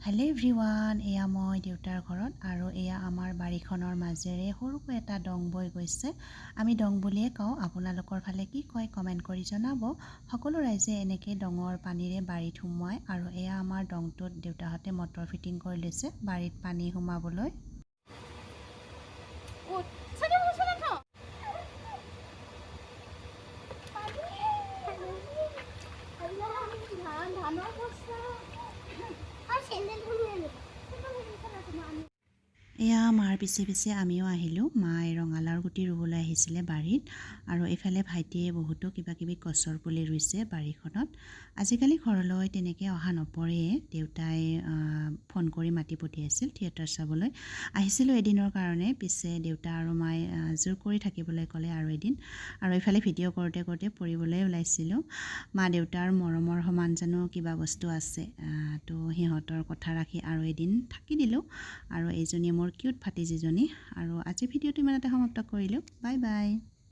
Hello' everyone, এয়া মই দেউতাৰ ঘৰত আৰু এয়া আমাৰ বাৰীখনৰ মাজেৰে সৰুকৈ এটা ডং বৈ গৈছে। আমি ডং বুলিয়ে কওঁ, আপোনালোকৰ ফালে কি কয় কমেণ্ট কৰি জনাব। সকলো ৰাইজে এনেকৈ ডঙৰ পানীৰে বাৰীত সোমোৱায় আৰু এয়া আমাৰ ডংটোত দেউতাহঁতে মটৰ ফিটিং কৰি লৈছে বাৰীত পানী সোমাবলৈ। এয়া মাৰ পিছে পিছে আমিও আহিলোঁ। মায়ে ৰঙালাওৰ গুটি ৰুবলৈ আহিছিলে বাৰীত আৰু এইফালে ভাইটিয়ে বহুতো কিবাকিবি গছৰ পুলি ৰুইছে বাৰীখনত। আজিকালি ঘৰলৈ তেনেকৈ অহা নপৰেই। দেউতাই ফোন কৰি মাতি পঠিয়াইছিল থিয়েটাৰ চাবলৈ। আহিছিলোঁ এদিনৰ কাৰণে, পিছে দেউতা আৰু মায়ে জোৰ কৰি থাকিবলৈ ক'লে আৰু এদিন। আৰু এইফালে ভিডিঅ' কৰোঁতে কৰোঁতে পৰিবলৈ ওলাইছিলোঁ। মা দেউতাৰ মৰমৰ সমান জানো কিবা বস্তু আছে, তো সিহঁতৰ কথা ৰাখি আৰু এদিন থাকি দিলোঁ। আৰু এইজনী মোৰ কিউট ভাতিজীজনী। আৰু আজি ভিডিঅ'টো ইমানতে সমাপ্ত কৰিলোঁ। Bye bye.